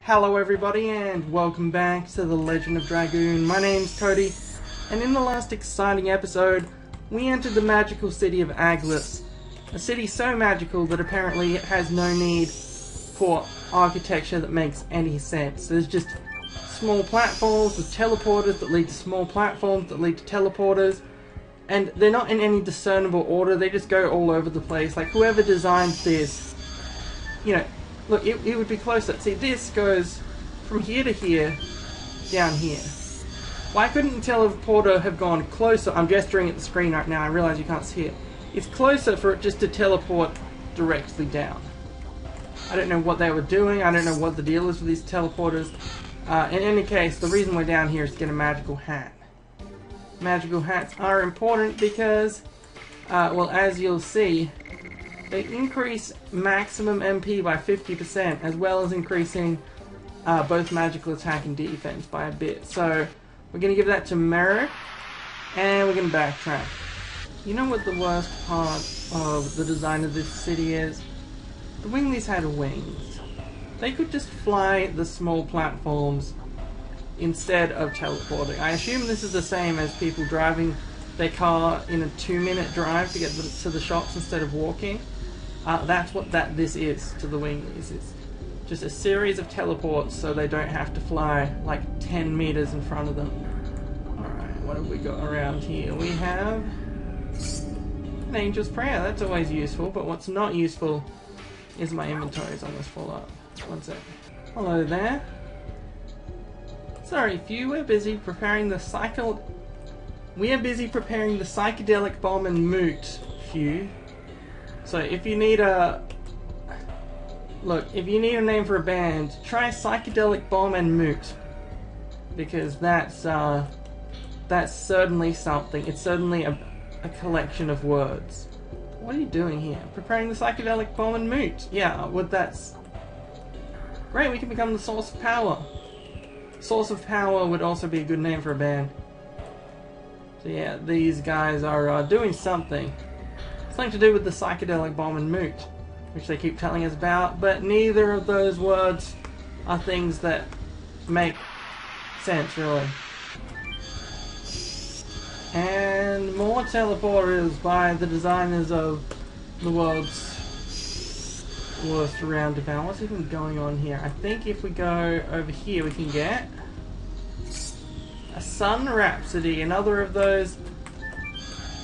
Hello everybody and welcome back to The Legend of Dragoon. My name's Cody, and in the last exciting episode, we entered the magical city of Aglis. A city so magical that apparently it has no need for architecture that makes any sense. There's just small platforms with teleporters that lead to small platforms that lead to teleporters, and they're not in any discernible order, they just go all over the place. Like, whoever designed this, you know, look, it would be closer. See, this goes from here to here, down here. Why couldn't the teleporter have gone closer? I'm gesturing at the screen right now, I realise you can't see it. It's closer for it just to teleport directly down. I don't know what they were doing, I don't know what the deal is with these teleporters. In any case, the reason we're down here is to get a magical hat. Magical hats are important because, well, as you'll see, they increase maximum MP by 50%, as well as increasing both magical attack and defense by a bit. So we're going to give that to Meru, and we're going to backtrack. You know what the worst part of the design of this city is? The Winglies had wings. They could just fly the small platforms instead of teleporting. I assume this is the same as people driving their car in a 2-minute drive to get to the shops instead of walking. That's what this is to the Winglies. It's just a series of teleports so they don't have to fly like 10 meters in front of them. Alright, what have we got around here? We have an Angel's Prayer. That's always useful, but what's not useful is my inventory is almost full up. One sec. Hello there. Sorry, Few, we're busy preparing the psychedelic bomb and Moot, Few. So if you need a name for a band, try Psychedelic Bomb and Moot, because that's certainly something. It's certainly a collection of words. What are you doing here? Preparing the Psychedelic Bomb and Moot. Yeah, well, that's great. We can become the Source of Power. Source of Power would also be a good name for a band. So yeah, these guys are doing something. Something to do with the Psychedelic Bomb and Moot, which they keep telling us about, but neither of those words are things that make sense, really. And more teleporters by the designers of the world's worst roundabout. What's even going on here? I think if we go over here we can get a Sun Rhapsody, another of those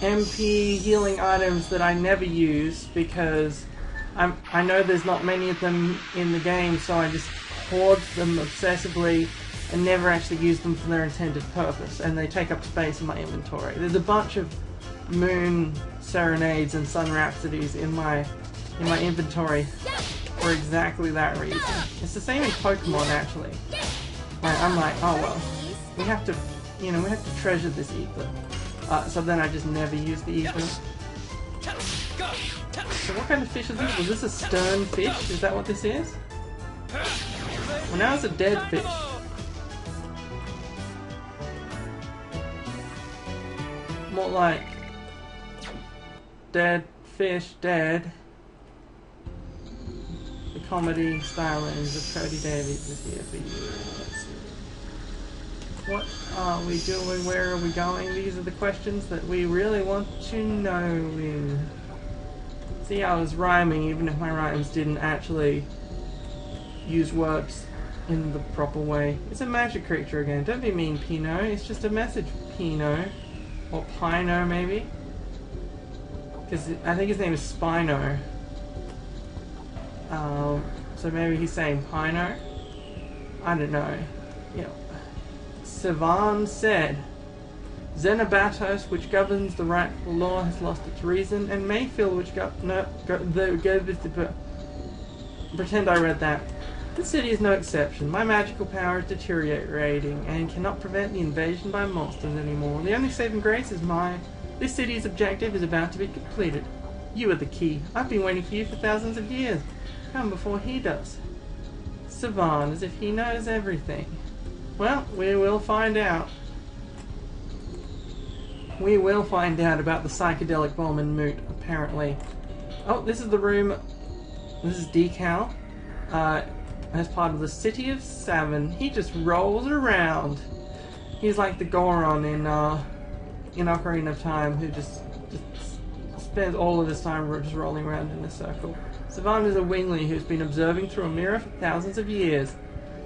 MP healing items that I never use because I know there's not many of them in the game, so I just hoard them obsessively and never actually use them for their intended purpose, and they take up space in my inventory. There's a bunch of Moon Serenades and Sun Rhapsodies in my inventory for exactly that reason. It's the same in Pokemon, actually. I'm like, oh well, we have to treasure this ether. So then I just never use the ether. So what kind of fish is this? Was this a stern fish? Is that what this is? Well, now it's a dead fish. More like dead fish, dead. The comedy stylings of Cody Davies is here for you. Let's see. What are we doing? Where are we going? These are the questions that we really want to know. See, I was rhyming even if my rhymes didn't actually use words in the proper way. It's a magic creature again. Don't be mean, Pino. It's just a message, Pino. Or Pino, maybe? Because I think his name is Spino. So maybe he's saying Pino? I don't know. You know. Sivan said, Xenobatos, which governs the rightful law, has lost its reason, and Mayfield, which pretend I read that. This city is no exception. My magical power is deteriorating, and cannot prevent the invasion by monsters anymore. The only saving grace is mine. This city's objective is about to be completed. You are the key. I've been waiting for you for thousands of years. Come before he does. Sivan, as if he knows everything. Well, we will find out. We will find out about the Psychedelic Bomb and Moot, apparently. Oh, this is the room. This is Decal. as part of the city of Savin. He just rolls around. He's like the Goron in Ocarina of Time, who just spends all of his time just rolling around in a circle. Savan is a wingly who's been observing through a mirror for thousands of years.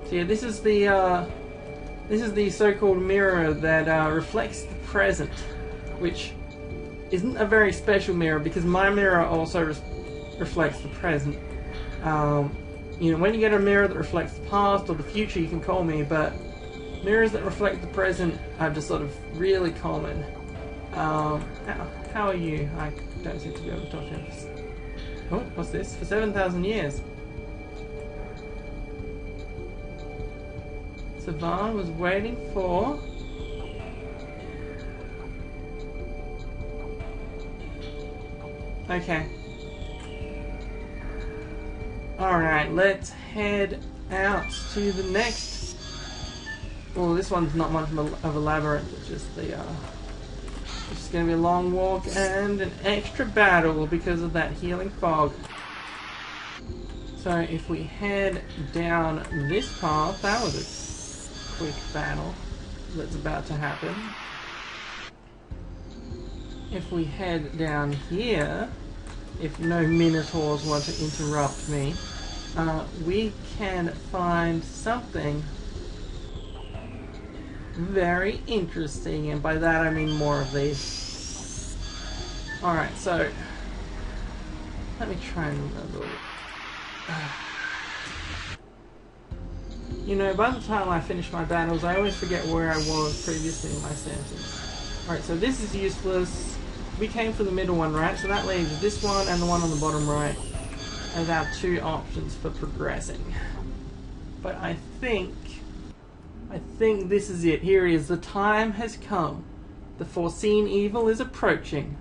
So yeah, this is the so-called mirror that reflects the present, which isn't a very special mirror because my mirror also reflects the present. You know, when you get a mirror that reflects the past or the future, you can call me, but mirrors that reflect the present are just sort of really common. How are you? I don't seem to be able to talk to him. Oh, what's this? For 7,000 years. Savan was waiting for... Okay. Alright, let's head out to the next... Well, this one's not much of a labyrinth, it's just the... It's just going to be a long walk and an extra battle because of that healing fog. So if we head down this path, that was a quick battle that's about to happen. If we head down here, if no minotaurs want to interrupt me, we can find something very interesting, and by that I mean more of these. Alright, so let me try and remember. You know, by the time I finish my battles, I always forget where I was previously in my sentence. Alright, so this is useless. We came for the middle one, right? So that leaves this one and the one on the bottom right as our two options for progressing. But I think this is it. Here it is. The time has come. The foreseen evil is approaching.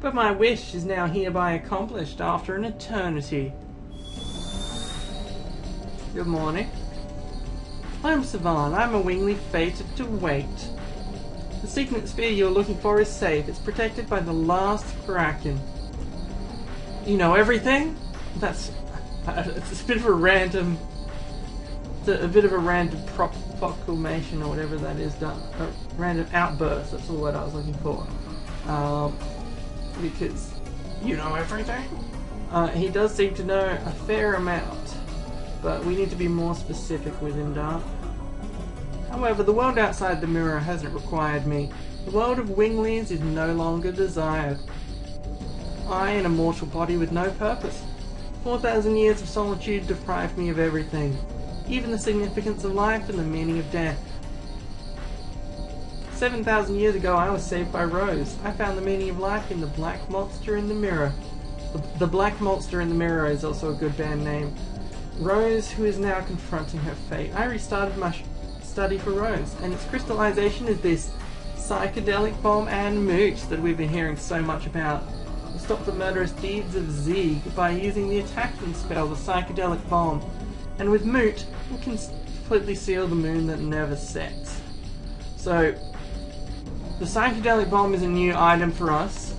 But my wish is now hereby accomplished after an eternity. Good morning. I'm Savan. I'm a wingly fated to wait. The signet sphere you're looking for is safe. It's protected by the last Kraken. You know everything? That's... it's a bit of a random... a bit of a random proclamation or whatever that is done. A random outburst, that's the word I was looking for. Because you know everything? He does seem to know a fair amount, but we need to be more specific within Dark. However, the world outside the mirror hasn't required me. The world of winglings is no longer desired. I, in a mortal body with no purpose. 4,000 years of solitude deprived me of everything. Even the significance of life and the meaning of death. 7,000 years ago I was saved by Rose. I found the meaning of life in the Black Monster in the Mirror. The Black Monster in the Mirror is also a good band name. Rose, who is now confronting her fate. I restarted my study for Rose, and its crystallization is this psychedelic bomb and Moot that we've been hearing so much about. We'll stop the murderous deeds of Zeeg by using the attacking spell, the psychedelic bomb. And with Moot, we can completely seal the moon that never sets. So, the psychedelic bomb is a new item for us,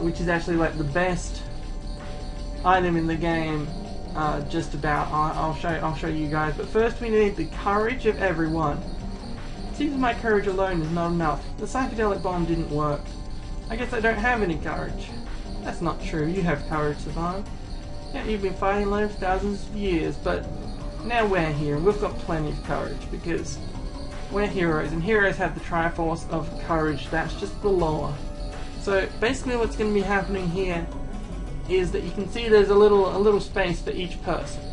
which is actually like the best item in the game. Just about. I'll show you guys. But first, we need the courage of everyone. It seems my courage alone is not enough. The psychedelic bomb didn't work. I guess I don't have any courage. That's not true. You have courage, Savan. Yeah, you've been fighting alone for thousands of years, but now we're here, and we've got plenty of courage because we're heroes, and heroes have the Triforce of courage. That's just the law. So basically, what's going to be happening here is that you can see there's a little space for each person,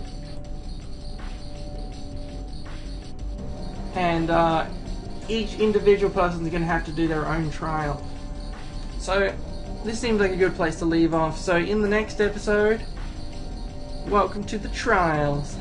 and each individual person is going to have to do their own trial. So this seems like a good place to leave off. So in the next episode, welcome to the trials.